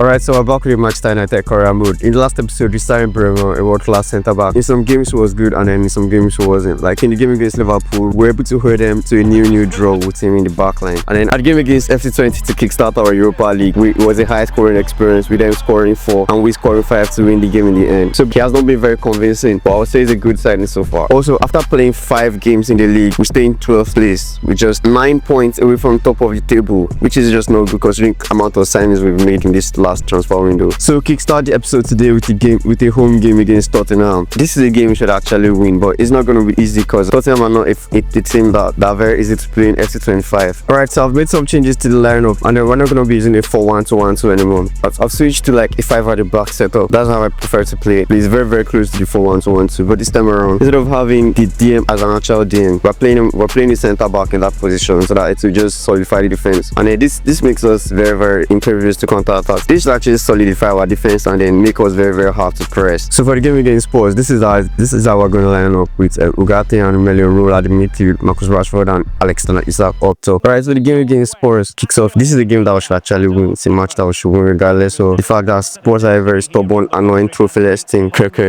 Alright, so we're back with the Manchester United career mode. In the last episode, we started Bremer, a world-class centre-back. In some games, it was good, and then in some games, it wasn't. Like in the game against Liverpool, we were able to hold them to a new draw with him in the back line. And then at the game against FC25 to kickstart our Europa League, it was a high-scoring experience, with them scoring 4 and we scoring 5 to win the game in the end. So he has not been very convincing, but I would say it's a good signing so far. Also, after playing 5 games in the league, we stay in 12th place with just 9 points away from top of the table, which is just not good considering the amount of signings we've made in this last transfer window. So kickstart the episode today with a home game against Tottenham. This is a game we should actually win, but it's not going to be easy because Tottenham are not a team that are very easy to play in FC25. Alright, so I've made some changes to the lineup, and then we're not going to be using a 4-1-2-1-2 anymore. I've switched to like a 5 at the back setup. That's how I prefer to play it. It's very close to the 4-1-2-1-2, but this time around, instead of having the DM as an actual DM, we're playing the centre back in that position so that it will just solidify the defense. And then this makes us very impervious to counter attacks. This will actually solidify our defense and then make us very hard to press. So for the game against Spurs, this is how we're going to line up with Ugarte and Melio Roll at the midfield, Marcus Rashford and Alexander Isak up top. Alright, so the game against Spurs kicks off. This is a game that we should actually win. It's a match that we should win regardless of the fact that Spurs are a very stubborn, annoying, trophyless team. Kerker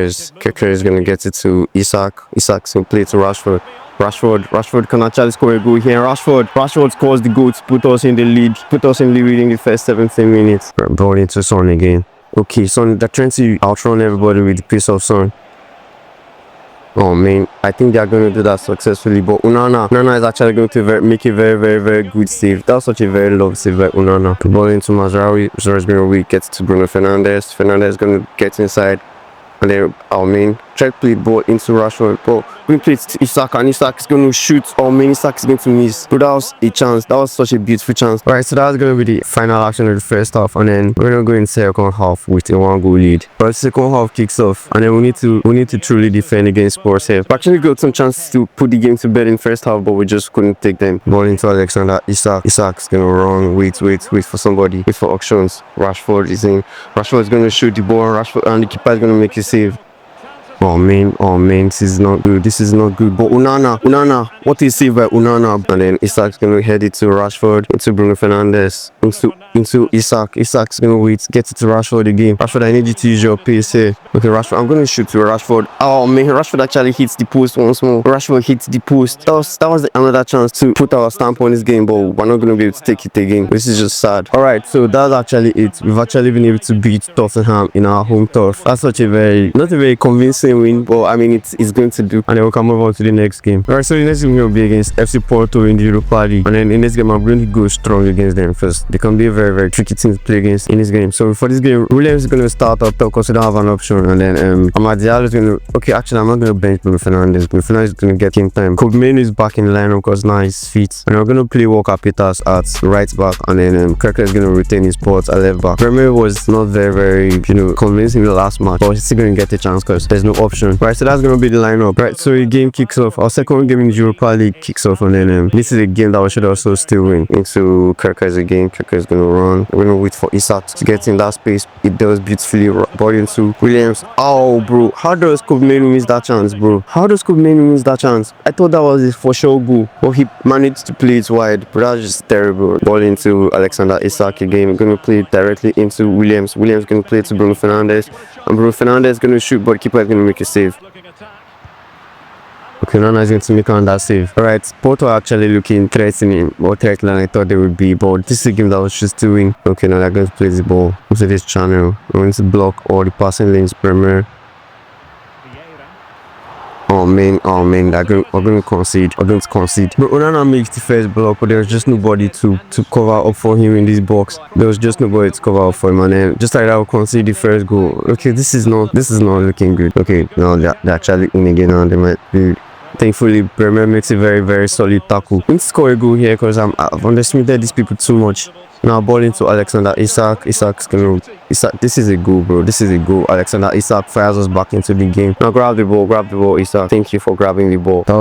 is going to get it to Isak. Isak's going to play to Rashford. Rashford can actually score a goal here. Rashford scores the goal to put us in the lead within the first 17 minutes. Ball into Son again. Okay, Son, they're trying to outrun everybody with the pace of Son. Oh man, I think they're going to do that successfully, but Onana is actually going to make a very good save. That was such a very lovely save by Onana. The ball into Mazraoui. Mazraoui is going to weak, gets to Bruno Fernandes. Fernandes is going to get inside. And then our main try to play the ball into Rashford, but we play it to Isak, and Isak is going to shoot. Our main Isak is going to miss. But that was a chance. That was such a beautiful chance. Alright, so that's going to be the final action of the first half, and then we're going to go in second half with a 1-goal lead. But the second half kicks off, and then we need to truly defend against Spurs here. We actually got some chances to put the game to bed in first half, but we just couldn't take them. Ball into Alexander Isak. Isak's going to run. Wait for somebody. Wait for options. Rashford is in. Rashford is going to shoot the ball. And the keeper is going to make a save. Oh man, this is not good. But Onana, what is saved by Onana? And then Isak's gonna head it to Rashford, into Bruno Fernandes, into Isak. Isak's gonna wait, get it to Rashford again. Rashford, I need you to use your pace here. Okay, Rashford, I'm gonna shoot to Rashford. Oh man, Rashford actually hits the post once more. Rashford hits the post. That was another chance to put our stamp on this game, but we're not gonna be able to take it again. This is just sad. Alright, so that's actually it. We've actually been able to beat Tottenham in our home turf. That's such a not a very convincing win, but I mean it's going to do, and then we can move on to the next game. Alright, so the next game will be against FC Porto in the Europa League, and then in this game I'm going to go strong against them first. They can be a very tricky team to play against in this game. So for this game, Williams is going to start up top because we don't have an option, and then Amad Diallo is going to I'm not going to bench Bruno Fernandes. Bruno Fernandes is going to get game time. Kobe Mainoo is back in the lineup because now he's fit, and we're going to play Walker Peters at right back, and then Kerker is going to retain his spot at left back. Bremer was not very convincing the last match, but he's still going to get a chance because there's no option. Right, so that's going to be the lineup. Right, so the game kicks off. Our second game in the Europa League kicks off, and then this is a game that we should also still win. Into Kerker's again. Kerker is going to run. We're going to wait for Isak to get in that space. It does beautifully. Ball into Williams. Oh, bro. How does Kobe Mainoo miss that chance, bro? How does Kobe Mainoo miss that chance? I thought that was a for sure goal, but he managed to play it wide. But that's just terrible. Ball into Alexander Isak again. We're going to play it directly into Williams. Williams going to play it to Bruno Fernandes. And Bruno Fernandes is going to shoot, but the keeper is going to make a save. Okay, Onana is going to make on that save. Alright, Porto are actually looking threatening, more threatening than I thought they would be, but this is a game that was just doing. Okay, now they're going to play the ball into this channel. We're going to block all the passing lanes. Bremer. Oh man, we're going to concede. But Onana makes the first block, but there's just nobody to cover up for him in this box. There was just nobody to cover up for him, and then just like that, we'll concede the first goal. Okay, this is not looking good. Okay, now they're actually in again, and they might be. Thankfully, Bremer makes a very solid tackle. We need to score a goal here because I've underestimated these people too much. Now ball into Alexander Isak. This is a goal, bro. This is a goal. Alexander Isak fires us back into the game. Now grab the ball, Isak. Thank you for grabbing the ball. That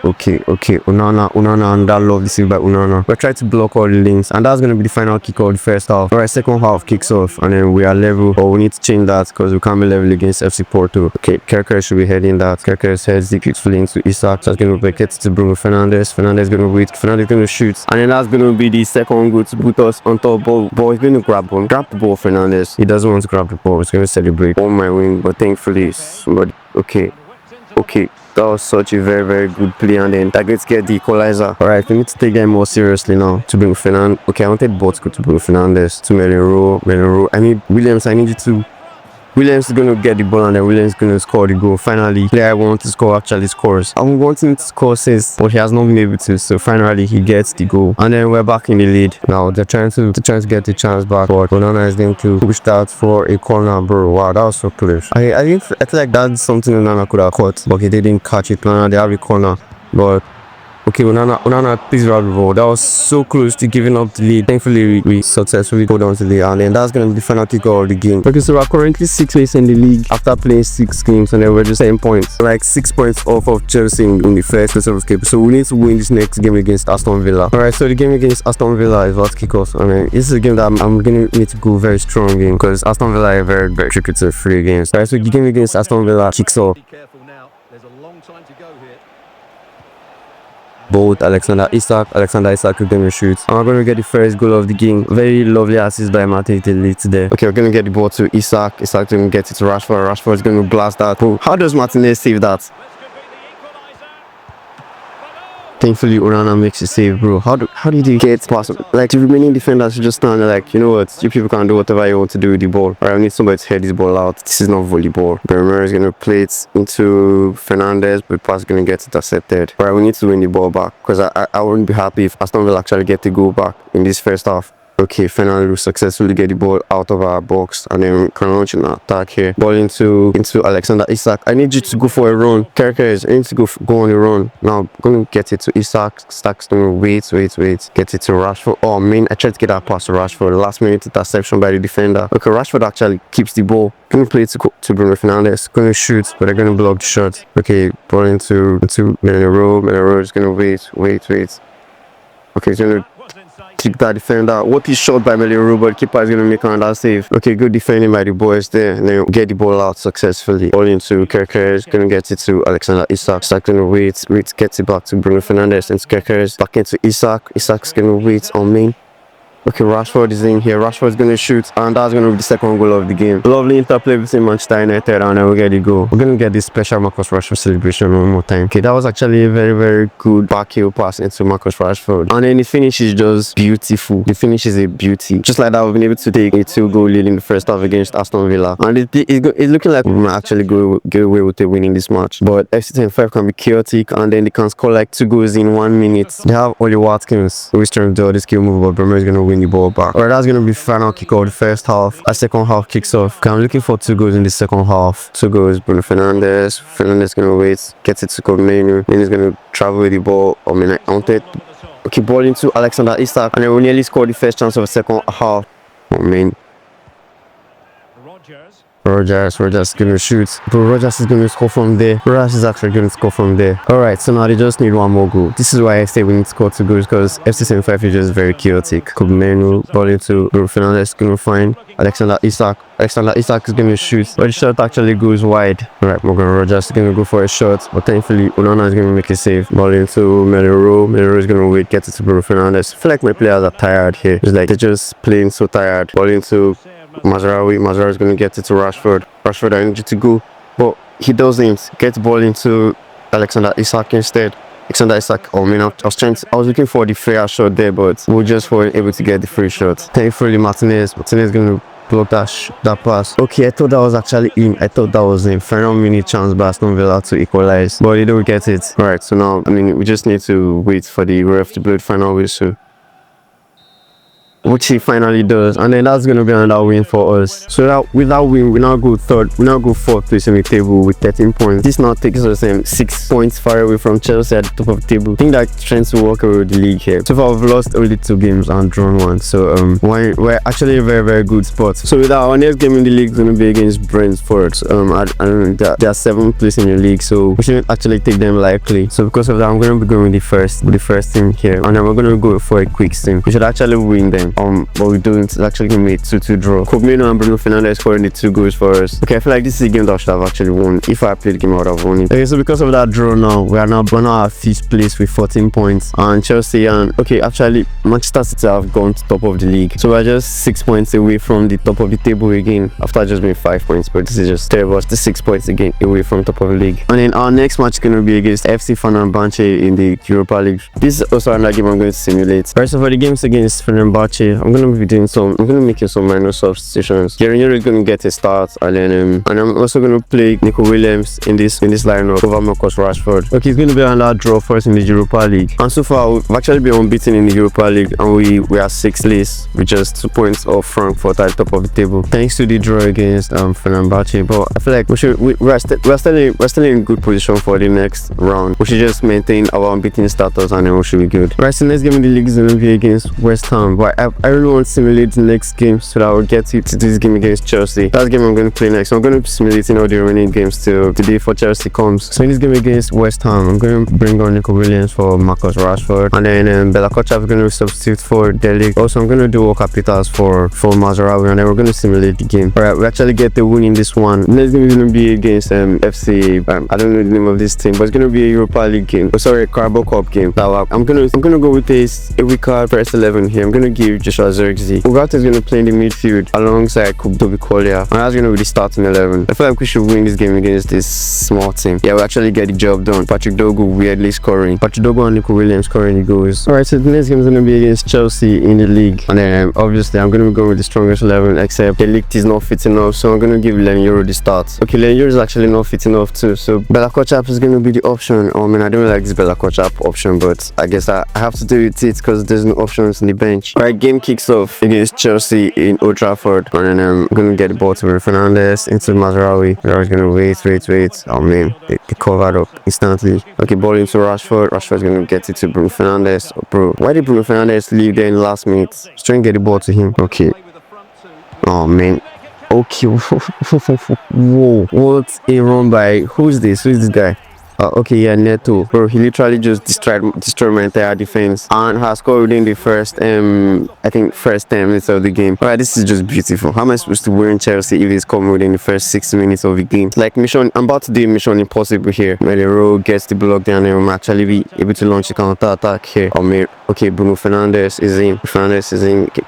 Onana, and that lovely save by Onana. We're trying to block all the links, and that's gonna be the final kick of the first half. Alright, second half kicks off, and then we are level, but we need to change that because we can't be level against FC Porto. Okay, Kerker should be heading that. Kerker heads the beautifully into Isak. That's gonna be get to Bruno Fernandes. Fernandes gonna wait. Fernandes gonna shoot, and then that's gonna be the second goal to put us on top. Ball he's gonna grab the ball. Fernandes. He doesn't want to grab the ball. He's gonna celebrate on my wing, but thankfully somebody. Okay. That was such a very good play, and then that gets get the equalizer. Alright, we need to take them more seriously now to bring Fernandes. Okay, I wanted both to go to Bruno Fernandes, to Melero. I need Williams. I need you to. Williams is going to get the ball, and then Williams is going to score the goal. Finally, player I want to score actually scores. I'm wanting to score since, but he has not been able to. So finally, he gets the goal, and then we're back in the lead. Now they're trying to get the chance back, but Onana is going to push that for a corner, bro. Wow, that was so close. I feel like that's something Onana could have caught, but he didn't catch it. Now they have a corner, but. Okay, Onana, please grab the ball. That was so close to giving up the lead. Thankfully, we successfully hold on to the lead, and then that's going to be the final kick of the game. Okay, so we're currently 6th place in the league after playing 6 games, and then we're just 10 points. Like 6 points off of Chelsea in the first place of escape. So we need to win this next game against Aston Villa. Alright, so the game against Aston Villa is about to kick off. I mean, this is a game that I'm going to need to go very strong in, because Aston Villa are very tricky to free games. Alright, so the game against Aston Villa kicks off. Both Alexander Isak is going to shoot. And we're going to get the first goal of the game. Very lovely assist by Martin there. Okay, we're going to get the ball to Isak. Isak's going to get it to Rashford. Rashford is going to blast that. Bro, how does Martinez save that? Thankfully, Onana makes a save, bro. How did he get past? Like, the remaining defenders should just stand there like, you know what? You people can do whatever you want to do with the ball. Alright, I need somebody to head this ball out. This is not volleyball. Bremer is going to play it into Fernandes, but pass is going to get intercepted. Alright, we need to win the ball back, because I wouldn't be happy if Aston Villa actually get the goal back in this first half. Okay, finally we successfully get the ball out of our box, and then we can launch an attack here. Ball into Alexander Isak. I need you to go for a run. Kerkers, I need to go on a run. Now I'm going to get it to Isak. Isak's going to wait. Get it to Rashford. Oh man, I tried to get that pass to Rashford. Last minute interception by the defender. Okay, Rashford actually keeps the ball. Going to play it to Bruno Fernandes. Going to shoot, but they're going to block the shot. Okay, ball into Melero. Melero is going to wait. Okay, he's going to kick that defender. What is shot by Melero, but keeper is going to make another save. Okay, good defending by the boys there, and then get the ball out successfully. Ball into Kerker, is going to get it to Alexander Isak. Isak going to wait, gets it back to Bruno Fernandes, and Kerker back into Isak. Isak's going to wait on me. Okay, Rashford is in here. Rashford is going to shoot, and that's going to be the second goal of the game. Lovely interplay between Manchester United, and then we get the goal. We're going to get this special Marcus Rashford celebration one more time. Okay, that was actually a very good back heel pass into Marcus Rashford, and then the finish is just beautiful. The finish is a beauty. Just like that, we've been able to take a 2-goal lead in the first half against Aston Villa, and it's looking like we might actually get away with winning this match. But FC25 can be chaotic, and then they can score like 2 goals in 1 minute. They have Oli Watkins, who is trying to do this skill move, but Bremer is going to win the ball back. Alright, that's gonna be final kick of the first half. A second half kicks off. Okay, I'm looking for 2 goals in the second half. 2 goals. Bruno Fernandes gonna wait, gets it to Menu. Then he's gonna travel with the ball. I mean, I wanted. Okay, ball into Alexander Isak, and then we nearly scored the first chance of the second half. I mean, Rogers is gonna shoot. Bro, Rogers is gonna score from there. Rogers is actually gonna score from there. Alright, so now they just need 1 more goal. This is why I say we need to score 2 goals, because FC25 is just very chaotic. Menu, ball into Bruno Fernandes, gonna find Alexander Isak. Alexander Isak is gonna shoot, but the shot actually goes wide. Alright, Morgan Rogers is gonna go for a shot, but thankfully Onana is gonna make a save. Ball into Melero. Melero is gonna wait, get it to Bruno Fernandes. I feel like my players are tired here. It's like they're just playing so tired. Ball into Mazraoui is going to get it to Rashford. I need you to go, but he doesn't. Get the ball into Alexander Isak instead. Alexander Isak, oh man, I was looking for the fair shot there, but we just weren't able to get the free shot. Thankfully, Martinez is going to block that pass. Okay, I thought that was actually in. I thought that was in. Final minute chance by Aston Villa to equalize, but they don't get it. Alright, so now, I mean, we just need to wait for the ref to blow the final whistle. which he finally does, and then that's gonna be another win for us. So that with that win, we now go third, we now go fourth place in the table with 13 points. This now takes us 6 points far away from Chelsea at the top of the table. I think that trends to walk away with the league here. So far, we've lost only 2 games and drawn 1. So we're actually a very, very good spot. So with our next game in the league is gonna be against Brentford. I don't know, they are 7th place in the league, so we shouldn't actually take them lightly. So because of that, I'm gonna be going with the first team here, and then we're gonna go for a quick team. We should actually win them. But we don't. It's actually gonna be a 2-2 draw. Coblino and Bruno Fernandes scoring the 2 goals for us. Okay, I feel like this is a game that I should have actually won. If I played the game, I would have won it. Okay, so because of that draw now, we're now at 5th place with 14 points, and Chelsea and actually Manchester City have gone to top of the league, so we're just 6 points away from the top of the table again after just being 5 points. But this is just terrible. It's 6 points again away from top of the league. And then our next match is gonna be against FC25 in the Europa League. This is also another game I'm going to simulate. Right, so for the games against Fenerbahce, I'm gonna be making some minor substitutions. Gerrard is gonna get a start, and then and I'm also gonna play Nico Williams in this lineup over Marcus Rashford. Okay, it's gonna be another draw for us in the Europa League. And so far we've actually been unbeaten in the Europa League, and we are 6th place with just 2 points off Frankfurt at the top of the table, thanks to the draw against Fenerbahce. But I feel like we're still in good position for the next round. We should just maintain our unbeaten status, and then we should be good. Right, so next game in the league is gonna be against West Ham, but I really want to simulate the next game so that I will get to this game against Chelsea. That's the game I'm going to play next. So I'm going to be simulating all the remaining games till the day for Chelsea comes. So in this game against West Ham, I'm going to bring on Nico Williams for Marcus Rashford, and then Bella Kocha is going to substitute for Dele. Also, I'm going to do Walker Peters for Mazraoui, and then we're going to simulate the game. Alright, we actually get the win in this one. Next game is going to be against FC. I don't know the name of this team, but it's going to be a Europa League game. Oh, sorry, a Carabao Cup game. So I'm gonna go with a weak card first 11 here. I'm gonna give Joshua Zirkzee. Ugarte is gonna play in the midfield alongside Toby Collier, and that's gonna be the starting 11. I feel like we should win this game against this small team. Yeah, we actually get the job done. Patrick Dogu weirdly scoring. Patrick Dogu and Nico Williams scoring the goals. Alright, so the next game is gonna be against Chelsea in the league, and then obviously I'm gonna be going with the strongest 11, except the league is not fit enough, so I'm gonna give Lenyoro the start. Okay, Lenyoro is actually not fit enough too, so Bella Kochap is gonna be the option. I mean, I don't like this Bella Kochap option, but I guess I have to do it because there's no options on the bench. Alright, game kicks off against Chelsea in Old Trafford, and then I'm gonna get the ball to Fernandes into Mazraoui. Mazraoui's gonna wait. Oh man, they covered up instantly. Okay, ball into Rashford. Rashford's gonna get it to Bruno Fernandes. Oh, bro, why did Bruno Fernandes leave there in the last minute? Just trying to get the ball to him. Okay. Oh man. Okay. Whoa. What a run by. Who's this guy? Okay, yeah, Neto. Bro, he literally just destroyed my entire defense and has scored within the first 10 minutes of the game. Alright, this is just beautiful. How am I supposed to win Chelsea if it's coming within the first 6 minutes of the game? Like I'm about to do mission impossible here. Melero gets the block down, and we'll actually be able to launch a counter attack here. Okay, Bruno Fernandes is in.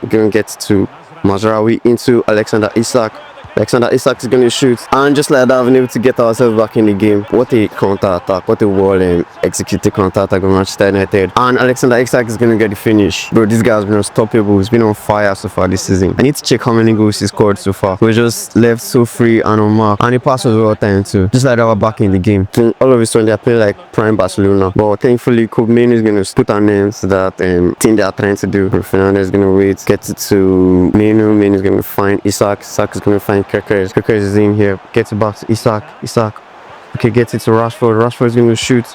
Gonna get to Mazraoui into Alexander Isak. Alexander Isak is going to shoot, and just like that, I've been able to get ourselves back in the game. What a counter attack! What a well executed counter attack of Manchester United. And Alexander Isak is going to get the finish. Bro, this guy has been unstoppable. He's been on fire so far this season. I need to check how many goals he scored so far. We're just left so free and unmarked, and the pass was well timed too. Just like that, we're back in the game. All of a sudden, they're playing like prime Barcelona. But thankfully, Coblino is going to put an end to that thing they are trying to do. Fernandes is going to wait, get it to Menu. Menu is going to find Isak. Isak is going to find Kirkers is in here. Gets it back to Isak. Okay, gets it to Rashford. Rashford is going to shoot.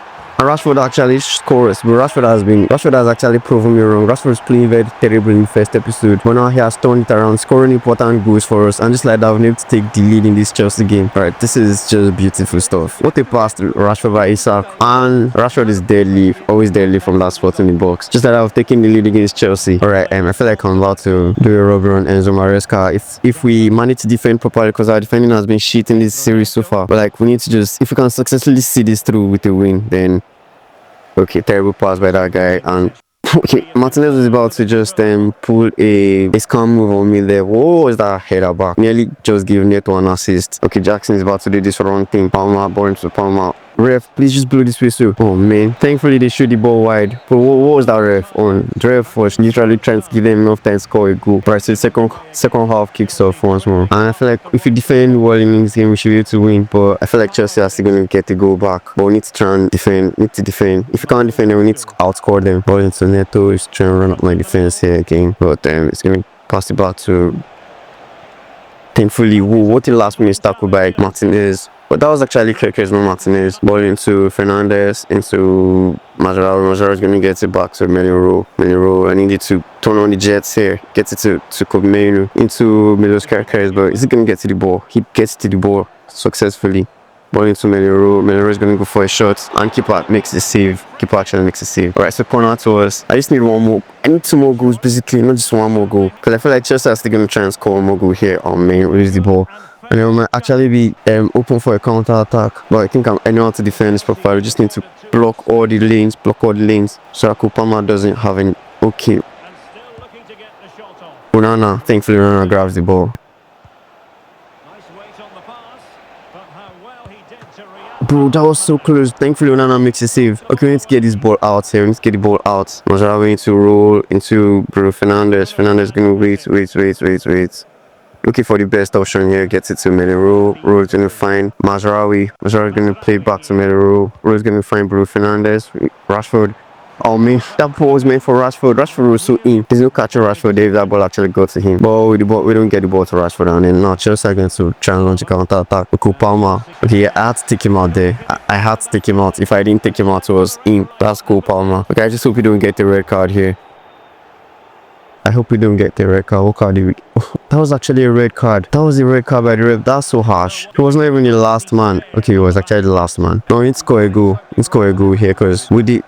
And Rashford actually scores, but Rashford has actually proven me wrong. Rashford is playing very terrible in the first episode, but now he has turned it around, scoring important goals for us, and just like that, we've been able to take the lead in this Chelsea game. Alright, this is just beautiful stuff. What a pass to Rashford by Isak, and Rashford is deadly, always deadly from that spot in the box. Just like that, I've taken the lead against Chelsea. Alright, I feel like I'm about to do a robbery on Enzo Maresca if we manage to defend properly, because our defending has been shit in this series so far. But like, we need to just, if we can successfully see this through with a win, then okay, terrible pass by that guy, and okay, Martinez was about to just pull a scam move on me there. Whoa, is that header back? Nearly just gave Neto an assist. Okay, Jackson is about to do this wrong thing. Palmer, ball into Palmer. Ref, please just blow this whistle. Oh man, thankfully they showed the ball wide. But what was that ref on? The ref was literally trying to give them enough time to score a goal. Right, so second half kicks off once more. And I feel like if we defend well in this game, we should be able to win. But I feel like Chelsea are still going to get the goal back. But we need to try and defend. If we can't defend, then we need to outscore them. Ball into Neto is trying to run up my defense here again. But it's going to pass it back to... Thankfully, what the last minute tackle by Martinez. But that was actually Kirkers, not Martinez. Ball into Fernandez, into Mazarawi. Mazarawi is going to get it back to Meliro. I needed to turn on the jets here. Get it to Kobmenu, into Milos Kirkers. But is he going to get to the ball? He gets to the ball successfully. Ball into Meliro. Meliro is going to go for a shot. And keeper makes the save. Keeper actually makes a save. Alright, so corner to us. I just need one more. I need 2 more goals basically, not just 1 more goal. Because I feel like Chelsea are still going to try and score 1 more goal here. Oh man, lose the ball. And I might actually be open for a counter attack. But I think I know how to defend this profile. We just need to block all the lanes. So that Palmer doesn't have any. Okay. Onana, thankfully Onana grabs the ball. Bro, that was so close. Thankfully, Onana makes a save. Okay, we need to get this ball out here. We need to get the ball out. Mazarawi need to roll into Bruno Fernandes. Fernandes is going to wait. Looking for the best option here. Gets it to Meliro. Ro is going to find Mazarawi. Mazarawi is going to play back to Meliro. Ro is going to find Bruno Fernandes. Rashford. Oh man, that ball was meant for Rashford. Rashford was so in. There's no catching Rashford there if that ball actually got to him. But with the ball, we don't get the ball to Rashford, and then now Chelsea are going to try and launch a counter attack. Palmer. Okay, I had to take him out there. I had to take him out. If I didn't take him out, it was in. That's Palmer. Okay, I just hope we don't get the red card here. I hope we don't get the red card. What card did we... Oh, that was actually a red card. That was a red card by the ref. That's so harsh. He was not even the last man. Okay, he was actually the last man. Now we need to score a goal. We need to score a goal here because we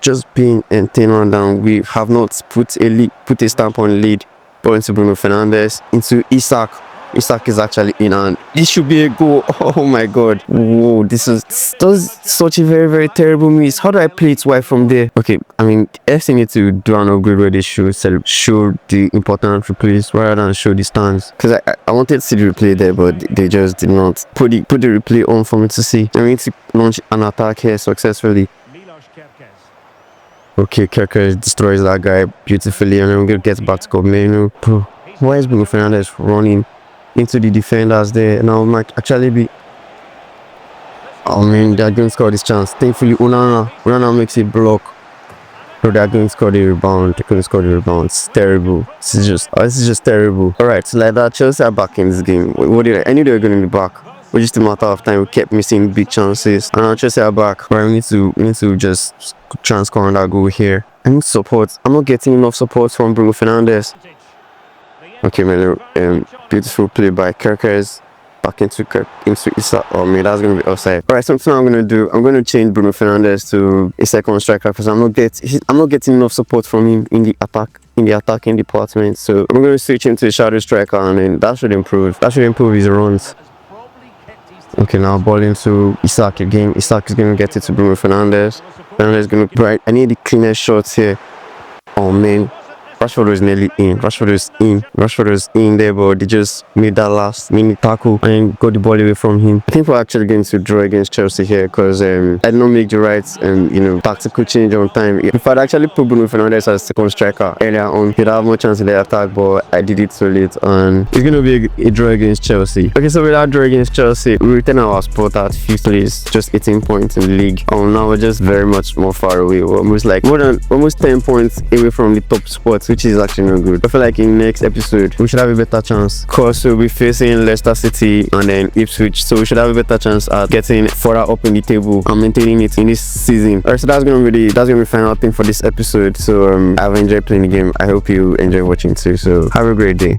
just being 10 run down, we have not put a stamp on lead. Ball into Bruno Fernandes, into Isak. Isak is actually in, and this should be a goal. Oh my god. Whoa, this is such a very, very terrible miss. How do I play it wide from there? Okay, I mean, FC need to do an upgrade where they should show the important replays rather than show the stands. Because I wanted to see the replay there, but they just did not put the replay on for me to see. I need to launch an attack here successfully. Okay, Kirkers destroys that guy beautifully, and then we're going to get back to Kobmenu. Bro, why is Bruno Fernandes running into the defenders there? Now might actually be... Oh man, they're going to score this chance. Thankfully, Onana makes a block. Bro, they're going to score the rebound. They're going to score the rebound. It's terrible. This is just terrible. Alright, so like that, Chelsea are back in this game. I knew they were going to be back. But just a matter of time, we kept missing big chances. And now Chelsea are back. But we need to just try and score on that goal here. I need support. I'm not getting enough support from Bruno Fernandes. Okay, man, beautiful play by Kirkers. Back into Isak. Oh man, that's gonna be offside. Alright, something I'm gonna do. I'm gonna change Bruno Fernandes to a second striker because I'm not getting enough support from him in the attacking department. So I'm gonna switch him to a shadow striker, and then that should improve. That should improve his runs. Okay, now ball into Isak again. Isak is gonna get it to Bruno Fernandes. Fernandes is gonna... Right, I need the cleanest shots here. Oh man, Rashford was nearly in. Rashford was in there, but they just made that last minute tackle and got the ball away from him. I think we're actually going to draw against Chelsea here because I did not make the right tactical change on time. If I'd actually put Bruno Fernandes as second striker earlier on, he'd have more chance in the attack, but I did it so late, and it's going to be a draw against Chelsea. Okay, so with that draw against Chelsea, we return our spot at 5th place, just 18 points in the league. Now we're just very much more far away. We're almost 10 points away from the top spots, which is actually not good. I feel like in the next episode we should have a better chance because we'll be facing Leicester City and then Ipswich, so we should have a better chance at getting further up in the table and maintaining it in this season. Alright, so that's gonna be the final thing for this episode. So I've enjoyed playing the game. I hope you enjoy watching too, so have a great day.